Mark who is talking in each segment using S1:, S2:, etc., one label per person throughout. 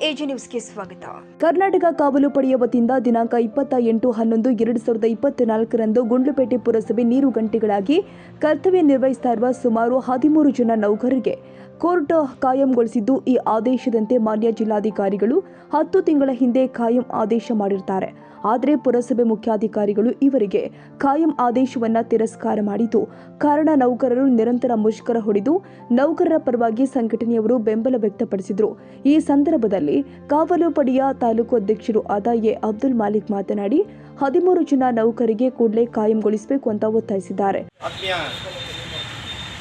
S1: AG ನ್ಯೂಸ್ಗೆ ಸ್ವಾಗತ.
S2: ಕರ್ನಾಟಕ ಕಾವಲು ಪಡೆಯ ವತಿಯಿಂದ ದಿನಾಂಕ 28/11/2024ರಂದು ಗುಂಡ್ಲುಪೇಟೆ ಪುರಸಭೆ ನೀರು ಗಂಟೆಗಳಾಗಿ ಕರ್ತವ್ಯ ನಿರ್ವಹಿಸ್ತಾ ಇರುವ ಸುಮಾರು 13 ಜನ ನೌಕರರಿಗೆ ಕೋರ್ಟ್ ಕಾಯಂಗೊಳಿಸಿದ್ದು, ಈ ಆದೇಶದಂತೆ ಮಾನ್ಯ ಜಿಲ್ಲಾಧಿಕಾರಿಗಳು 10 ತಿಂಗಳ ಹಿಂದೆ ಕಾಯಂ ಆದೇಶ ಮಾಡಿರುತ್ತಾರೆ. ಆದರೆ ಪುರಸಭೆ ಮುಖ್ಯಾಧಿಕಾರಿಗಳು ಇವರಿಗೆ ಕಾಯಂ ಆದೇಶವನ್ನು ತಿರಸ್ಕಾರ ಮಾಡಿದ್ದು, ಕಾರಣ ನೌಕರರು ನಿರಂತರ ಮುಷ್ಕರ ಹೊಡೆದು ನೌಕರರ ಪರವಾಗಿ ಸಂಘಟನೆಯವರು ಬೆಂಬಲ ವ್ಯಕ್ತಪಡಿಸಿದರು. ಈ ಸಂದರ್ಭದಲ್ಲಿ ಕಾವಲು ಪಡೆಯ ತಾಲೂಕು ಅಧ್ಯಕ್ಷರು ಆದ ಎ ಅಬ್ದುಲ್ ಮಾಲಿಕ್ ಮಾತನಾಡಿ 13 ಜನ ನೌಕರಿಗೆ ಕೂಡಲೇ ಕಾಯಂಗೊಳಿಸಬೇಕು ಅಂತ ಒತ್ತಾಯಿಸಿದ್ದಾರೆ.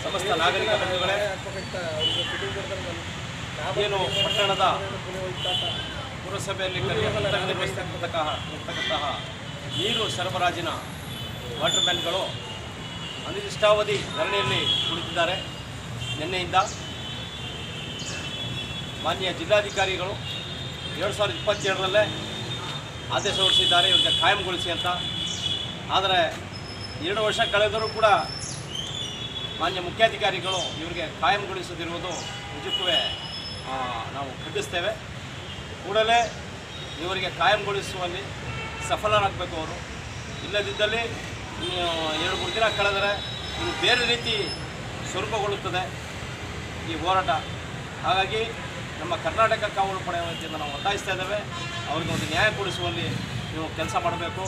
S3: ಸಮಸ್ತ ನಾಗರಿಕ ಬಂಧುಗಳೇ, ಏನು ಪಟ್ಟಣದ ಪುರಸಭೆಯಲ್ಲಿ ನಿರ್ವಹಿಸತಕ್ಕಂತಹ ನೀರು ಸರಬರಾಜಿನ ವಾಟರ್ ಮ್ಯಾನ್ಗಳು ಅನಿರ್ದಿಷ್ಟಾವಧಿ ಧರಣಿಯಲ್ಲಿ ಕುಳಿತಿದ್ದಾರೆ. ನಿನ್ನೆಯಿಂದ ಮಾನ್ಯ ಜಿಲ್ಲಾಧಿಕಾರಿಗಳು 2027ರಲ್ಲೇ ಆದೇಶ ಹೊರಡಿಸಿದ್ದಾರೆ ಇವರಿಗೆ ಕಾಯಂಗೊಳಿಸಿ ಅಂತ. ಆದರೆ 2 ವರ್ಷ ಕಳೆದರೂ ಕೂಡ ಮಾನ್ಯ ಮುಖ್ಯಾಧಿಕಾರಿಗಳು ಇವರಿಗೆ ಕಾಯಂಗೊಳಿಸದಿರುವುದು ನಿಜಕ್ಕೂ ನಾವು ಖಂಡಿಸ್ತೇವೆ. ಕೂಡಲೇ ಇವರಿಗೆ ಕಾಯಂಗೊಳಿಸುವಲ್ಲಿ ಸಫಲರಾಗಬೇಕು ಅವರು. ಇಲ್ಲದಿದ್ದಲ್ಲಿ 2-3 ದಿನ ಕಳೆದರೆ ಇದು ಬೇರೆ ರೀತಿ ಸ್ವರೂಪಗೊಳ್ಳುತ್ತದೆ ಈ ಹೋರಾಟ. ಹಾಗಾಗಿ ನಮ್ಮ ಕರ್ನಾಟಕ ಕಾವಲು ಪಡೆ ವತಿಯಿಂದ ನಾವು ಒತ್ತಾಯಿಸ್ತಾ ಇದ್ದೇವೆ, ಅವ್ರಿಗೆ ಒಂದು ನ್ಯಾಯ ಕೊಡಿಸುವಲ್ಲಿ ನೀವು ಕೆಲಸ ಮಾಡಬೇಕು.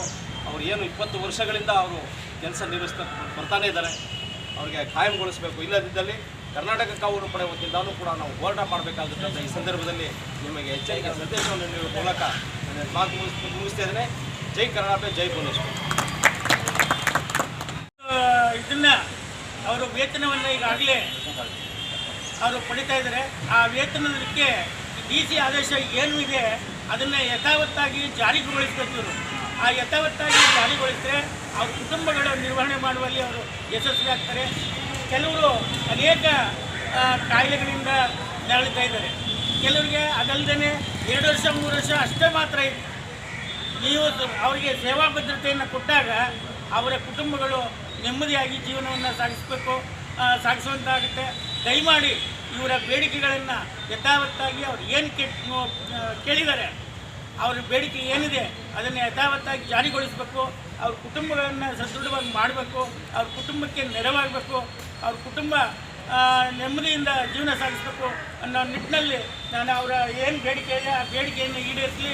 S3: ಅವರು ಏನು 20 ವರ್ಷಗಳಿಂದ ಅವರು ಕೆಲಸ ನಿರ್ವಹಿಸ್ತಾ ಬರ್ತಾನೇ ಇದ್ದಾರೆ, ಅವರಿಗೆ ಕಾಯಂಗೊಳಿಸಬೇಕು. ಇಲ್ಲದಿದ್ದಲ್ಲಿ ಕರ್ನಾಟಕ ಕಾವಲು ಪಡೆ ವತಿಯಿಂದಲೂ ಕೂಡ ನಾವು ಹೋರಾಟ ಮಾಡಬೇಕಾಗುತ್ತೆ ಅಂತ ಈ ಸಂದರ್ಭದಲ್ಲಿ ನಿಮಗೆ ಎಚ್ಚರಿಕೆ ಸಂದೇಶವನ್ನು ನೀಡುವ ಮೂಲಕ ನಾನು ಮಾತು ಮುಗಿಸ್ತಾ ಇದ್ದೇನೆ. ಜೈ ಕರ್ನಾಟಕ, ಜೈ ಭುವನೇಶ್ವರ್.
S4: ಇದನ್ನು ಅವರು ವೇತನವನ್ನು ಈಗಾಗಲೇ ಅವರು ಪಡಿತಾ ಇದ್ದಾರೆ. ಆ ವೇತನಕ್ಕೆ DC ಆದೇಶ ಏನು ಇದೆ ಅದನ್ನು ಯಥಾವತ್ತಾಗಿ ಜಾರಿಗೊಳಿಸಬೇಕು. ಇವರು ಆ ಯಥಾವತ್ತಾಗಿ ಜಾರಿಗೊಳಿಸಿದರೆ ಅವ್ರ ಕುಟುಂಬಗಳ ನಿರ್ವಹಣೆ ಮಾಡುವಲ್ಲಿ ಅವರು ಯಶಸ್ವಿ ಆಗ್ತಾರೆ. ಕೆಲವರು ಅನೇಕ ಕಾಯಿಲೆಗಳಿಂದ ನರಳುತ್ತಾ ಇದ್ದಾರೆ. ಕೆಲವರಿಗೆ ಅದಲ್ಲದೆ 2 ವರ್ಷ 3 ವರ್ಷ ಅಷ್ಟೇ ಮಾತ್ರ ಇದೆ. ನೀವು ಅವರಿಗೆ ಸೇವಾ ಭದ್ರತೆಯನ್ನು ಕೊಟ್ಟಾಗ ಅವರ ಕುಟುಂಬಗಳು ನೆಮ್ಮದಿಯಾಗಿ ಜೀವನವನ್ನು ಸಾಗಿಸುವಂತಾಗುತ್ತೆ. ದಯಮಾಡಿ ಇವರ ಬೇಡಿಕೆಗಳನ್ನು ಯಥಾವತ್ತಾಗಿ ಅವ್ರು ಏನು ಕೇಳಿದ್ದಾರೆ, ಅವ್ರ ಬೇಡಿಕೆ ಏನಿದೆ ಅದನ್ನು ಯಥಾವತ್ತಾಗಿ ಜಾರಿಗೊಳಿಸಬೇಕು. ಅವ್ರ ಕುಟುಂಬಗಳನ್ನು ಸದೃಢವಾಗಿ ಮಾಡಬೇಕು, ಅವ್ರ ಕುಟುಂಬಕ್ಕೆ ನೆರವಾಗಬೇಕು, ಅವ್ರ ಕುಟುಂಬ ನೆಮ್ಮದಿಯಿಂದ ಜೀವನ ಸಾಗಿಸಬೇಕು ಅನ್ನೋ ನಿಟ್ಟಿನಲ್ಲಿ ನಾನು ಅವರ ಏನು ಬೇಡಿಕೆ ಇದೆ ಆ ಬೇಡಿಕೆಯನ್ನು ಈಡೇರಿಸಲಿ,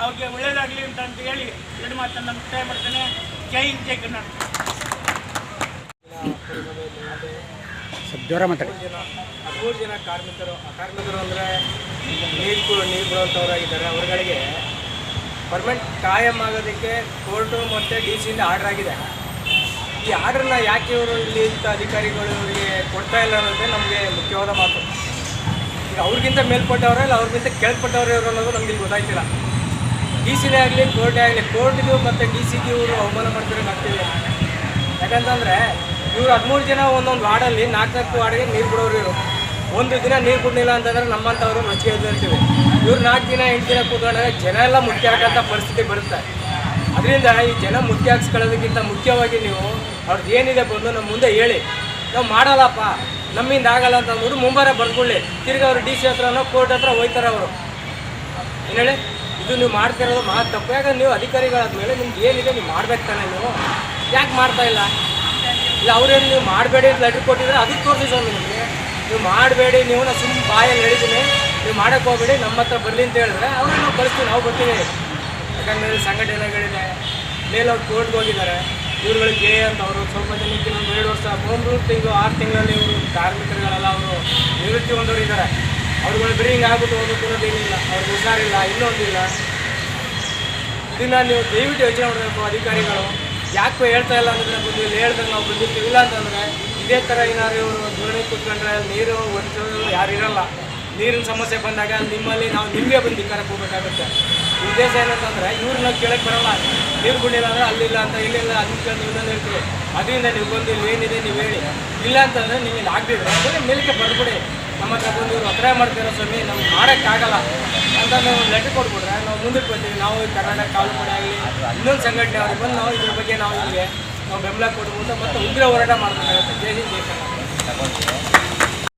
S4: ಅವ್ರಿಗೆ ಒಳ್ಳೆಯದಾಗಲಿ ಅಂತ ಹೇಳಿ 2 ಮಾತನ್ನು ಮುಕ್ತಾಯ ಮಾಡ್ತೇನೆ. ಜೈ ಹಿಂದ್, ಜೈ ಕರ್ನಾಟಕ.
S5: 13 ಜನ ಕಾರ್ಮಿಕರು ಅಂದರೆ ನೀರು ಬಿಡುವಂಥವರಾಗಿದ್ದಾರೆ. ಅವರುಗಳಿಗೆ ಪರ್ಮನೆಂಟ್ ಕಾಯಂ ಆಗೋದಕ್ಕೆ ಕೋರ್ಟು ಮತ್ತು DC ಆರ್ಡರ್ ಆಗಿದೆ. ಈ ಆರ್ಡ್ರನ್ನ ಯಾಕೆ ಇವರು ಇಲ್ಲಿ ಅಧಿಕಾರಿಗಳು ಇವರಿಗೆ ಕೊಡ್ತಾ ಇಲ್ಲ ಅನ್ನೋದೇ ನಮಗೆ ಮುಖ್ಯವಾದ ಮಾತು. ಈಗ ಅವ್ರಿಗಿಂತ ಮೇಲ್ಪಟ್ಟವರ ಇಲ್ಲ ಅವ್ರಿಗಿಂತ ಕೆಳಪಟ್ಟವರು ಇವರು ಅನ್ನೋದು ನಮಗೆ ಗೊತ್ತಾಯ್ತಿಲ್ಲ. DC ಆಗಲಿ ಕೋರ್ಟೇ ಆಗಲಿ, ಕೋರ್ಟ್ಗೂ ಮತ್ತು DC ಇವರು ಅವಮಾನ ಮಾಡ್ತಿರೋಕ್ಕಾಗ್ತಿದೆ. ಯಾಕಂತಂದರೆ ಇವರು 13 ಜನ ಒಂದೊಂದು ವಾರ್ಡಲ್ಲಿ 4 ವಾರ್ಡ್ಗೆ ನೀರು ಬಿಡೋರು. ಇವರು ಒಂದು ದಿನ ನೀರು ಕೊಡಲಿಲ್ಲ ಅಂತಂದರೆ ನಮ್ಮಂಥವ್ರು ರೊಚ್ಚಿಗೆ ಎದ್ದಿರ್ತೀವಿ. ಇವ್ರು 4 ದಿನ 8 ದಿನ ಕೂತ್ಕೊಂಡಾಗ ಜನ ಎಲ್ಲ ಮುಖ್ಯ ಆಗಂಥ ಪರಿಸ್ಥಿತಿ ಬರುತ್ತೆ. ಅದರಿಂದ ಈ ಜನ ಮುಖ್ಯ ಹಾಕ್ಸ್ಕೊಳ್ಳೋದಕ್ಕಿಂತ ಮುಖ್ಯವಾಗಿ ನೀವು ಅವ್ರದ್ದು ಏನಿದೆ ಬಂದು ನಮ್ಮ ಮುಂದೆ ಹೇಳಿ, ನಾವು ಮಾಡಲ್ಲಪ್ಪ ನಮ್ಮಿಂದ ಆಗಲ್ಲ ಅಂತ ಅಂದ್ಬಿಟ್ಟು ಮುಂಬಾರ ಬರ್ಕೊಳ್ಳಿ. ತಿರ್ಗಿ ಅವರು DC ಹತ್ರನೋ ಕೋರ್ಟ್ ಹತ್ರ ಹೋಗ್ತಾರೆ ಅವರು. ಏನು ಹೇಳಿ, ಇದು ನೀವು ಮಾಡ್ತಿರೋದು ಮಾತು ತಪ್ಪು. ಯಾಕಂದ್ರೆ ನೀವು ಅಧಿಕಾರಿಗಳಾದ್ಮೇಲೆ ನಿಮ್ಗೆ ಏನಿದೆ ನೀವು ಮಾಡ್ಬೇಕು ತಾನೆ, ನೀವು ಯಾಕೆ ಮಾಡ್ತಾಯಿಲ್ಲ? ಇಲ್ಲ ಅವ್ರೇನು ನೀವು ಮಾಡಬೇಡಿ ಲೆಟ್ರ್ ಕೊಟ್ಟಿದ್ರೆ ಅದಕ್ಕೆ ತೋರಿಸಿ ಸರ್ ನಿಮಗೆ. ನೀವು ಮಾಡಬೇಡಿ, ನೀವು ನಾನು ಸುಮ್ಮನೆ ಬಾಯಲ್ಲಿ ಹೇಳಿದ್ದೀನಿ, ನೀವು ಮಾಡೋಕ್ಕೆ ಹೋಗಬೇಡಿ, ನಮ್ಮ ಹತ್ರ ಬರಲಿ ಅಂತ ಹೇಳಿದ್ರೆ ಅವ್ರಿಗೆ ನಾವು ಕಳಿಸ್ತೀವಿ, ನಾವು ಬರ್ತೀವಿ. ಯಾಕಂದರೆ ಸಂಘಟನೆಗಳಿದೆ, ಮೇಲವ್ರು ಕೋರ್ಟ್ಗೆ ಹೋಗಿದ್ದಾರೆ. ಇವ್ರುಗಳಿಗೆ ಅಂತ ಅವರು ಸ್ವಲ್ಪ ಜನಕ್ಕೆ 2 ವರ್ಷ 3 ತಿಂಗಳು 6 ತಿಂಗಳಲ್ಲಿ ಇವರು ಕಾರ್ಮಿಕರುಗಳೆಲ್ಲ ಅವರು ನಿವೃತ್ತಿ ಹೊಂದೋರಿದ್ದಾರೆ. ಅವ್ರುಗಳು ಬರೀ ಹಿಂಗೆ ಆಗ್ಬಿಟ್ಟು ಹೋಗೋದು ಅನ್ನೋದೇನಿಲ್ಲ, ಅವ್ರಿಗೆ ಹುಷಾರಿಲ್ಲ, ಇನ್ನೊಂದಿಲ್ಲ. ಇದನ್ನು ನೀವು ದಯವಿಟ್ಟು ಯೋಚನೆ ಮಾಡಬೇಕು ಅಧಿಕಾರಿಗಳು. ಯಾಕೆ ಹೇಳ್ತಾ ಇಲ್ಲ ಅಂದರೆ ಬಂದು ಇಲ್ಲಿ ಹೇಳಿದ್ರೆ ನಾವು ಬಂದಿರ್ತೀವಿ. ಇಲ್ಲ ಅಂತಂದರೆ ಇದೇ ಥರ ಏನಾದ್ರು ಇವರು ಧೋರಣೆ ಕೂತ್ಕೊಂಡ್ರೆ ನೀರು ಒರೆಸೋದು ಯಾರು ಇರೋಲ್ಲ. ನೀರಿನ ಸಮಸ್ಯೆ ಬಂದಾಗ ನಿಮ್ಮಲ್ಲಿ ನಾವು ನಿಮಗೆ ಬಂದು ಧಿಕ್ಕಾರಕ್ಕೆ ಹೋಗಬೇಕಾಗುತ್ತೆ. ಉದ್ದೇಶ ಏನಂತಂದರೆ ಇವ್ರನ್ನ ಕೇಳಕ್ಕೆ ಬರೋಲ್ಲ. ನೀರು ಬಿಡಲಿಲ್ಲ ಅಂದರೆ ಅಲ್ಲಿಲ್ಲ ಅಂತ, ಇಲ್ಲಿಲ್ಲ ಅದನ್ನ ಕೇಳಿ ನೀವಲ್ಲಿ ಹೇಳ್ತೀವಿ. ಅದರಿಂದ ನೀವು ಬಂದು ಇಲ್ಲಿ ಏನಿದೆ ನೀವು ಹೇಳಿ. ಇಲ್ಲ ಅಂತಂದರೆ ನಿಮಗೆ ಆಗದಿದ್ರೆ ಅದನ್ನೇ ಮೇಲಕ್ಕೆ ಬರ್ಬಿಡಿ. ನಮ್ಮ ಹತ್ರ ಬಂದು ಇವರು ಒತ್ತಾಯ ಮಾಡ್ತೀರೋ ಸ್ವಾಮಿ ನಮ್ಗೆ ಮಾಡೋಕ್ಕಾಗಲ್ಲ ಅಂತ ನಾವು ಲೆಟರ್ ಕೊಟ್ಬಿಟ್ರೆ ನಾವು ಮುಂದಕ್ಕೆ ಬರ್ತೀವಿ. ನಾವು ಕರ್ನಾಟಕ ಕಾವಲು ಪಡೆ ಆಗಲಿ ಇನ್ನೊಂದು ಸಂಘಟನೆ ಅವ್ರಿಗೆ ಬಂದು ನಾವು ಇದ್ರ ಬಗ್ಗೆ ನಾವು ನಿಮಗೆ ನಾವು ಬೆಂಬಲ ಕೊಡ್ಬೋದು ಮತ್ತು ಉಗ್ರ ಹೋರಾಟ ಮಾಡಬೇಕಾಗುತ್ತೆ. ಜೈ ಹಿಂದ್, ಜೈ ಕರ್ನಾಟಕ.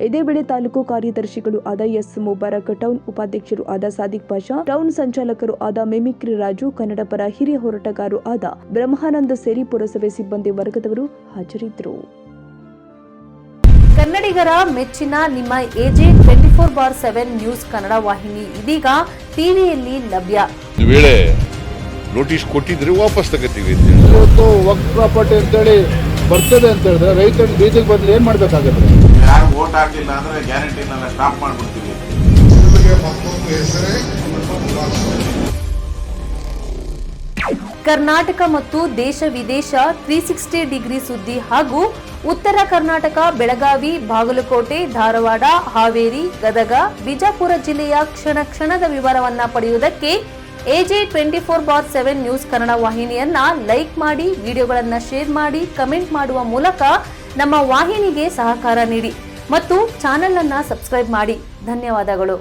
S2: ಇದೇ ವೇಳೆ ತಾಲೂಕು ಕಾರ್ಯದರ್ಶಿಗಳು ಆದ ಎಸ್ ಮುಬಾರಕ್, ಟೌನ್ ಉಪಾಧ್ಯಕ್ಷರು ಆದ ಸಾದಿಕ್ ಪಾಷಾ, ಟೌನ್ ಸಂಚಾಲಕರು ಆದ ಮಿಮಿಕ್ರಿ ರಾಜು, ಕನ್ನಡ ಪರ ಹಿರಿಯ ಹೋರಾಟಗಾರರು ಆದ ಬ್ರಹ್ಮಾನಂದ ಸೇರಿ ಪುರಸಭೆ ಸಿಬ್ಬಂದಿ ವರ್ಗದವರು ಹಾಜರಿದ್ದರು.
S1: ಕನ್ನಡಿಗರ ಮೆಚ್ಚಿನ ನಿಮ್ಮ AJ 24/7 ನ್ಯೂಸ್ ಕನ್ನಡ ವಾಹಿನಿ ಇದೀಗ ಟಿವಿಯಲ್ಲಿ ಲಭ್ಯ.
S6: ಒಂದು ವೇಳೆ ನೋಟಿಸ್ ಕೊಟ್ಟಿದ್ರೆ ವಾಪಸ್ ತಗೋತೀವಿ.
S7: ಇವತ್ತು ವಕ್ಫ್ ಪ್ರಾಪರ್ಟಿ ಅಂತೇಳಿ ಬರ್ತದೆ ಅಂತ ಹೇಳಿದ್ರೆ ರೈತರು ಬೀದಿಗೆ ಬಂದ್ರೆ ಏನ್ ಮಾಡ್ಬೇಕಾಗುತ್ತೆ?
S8: ಯಾರು ವೋಟ್ ಹಾಕಿಲ್ಲ ಅಂದ್ರೆ ಗ್ಯಾರಂಟಿನೆಲ್ಲ ಸ್ಟಾಪ್ ಮಾಡ್ಬಿಡ್ತೀವಿ.
S1: ಕರ್ನಾಟಕ ಮತ್ತು ದೇಶ ವಿದೇಶ 360 ಡಿಗ್ರಿ ಸುದ್ದಿ ಹಾಗೂ ಉತ್ತರ ಕರ್ನಾಟಕ, ಬೆಳಗಾವಿ, ಬಾಗಲಕೋಟೆ, ಧಾರವಾಡ, ಹಾವೇರಿ, ಗದಗ, ಬಿಜಾಪುರ ಜಿಲ್ಲೆಯ ಕ್ಷಣ ಕ್ಷಣದ ವಿವರವನ್ನ ಪಡೆಯುವುದಕ್ಕೆ AJ 24/7 ನ್ಯೂಸ್ ಕನ್ನಡ ವಾಹಿನಿಯನ್ನ ಲೈಕ್ ಮಾಡಿ, ವಿಡಿಯೋಗಳನ್ನ ಶೇರ್ ಮಾಡಿ, ಕಮೆಂಟ್ ಮಾಡುವ ಮೂಲಕ ನಮ್ಮ ವಾಹಿನಿಗೆ ಸಹಕಾರ ನೀಡಿ ಮತ್ತು ಚಾನೆಲ್ ಅನ್ನ ಸಬ್ಸ್ಕ್ರೈಬ್ ಮಾಡಿ. ಧನ್ಯವಾದಗಳು.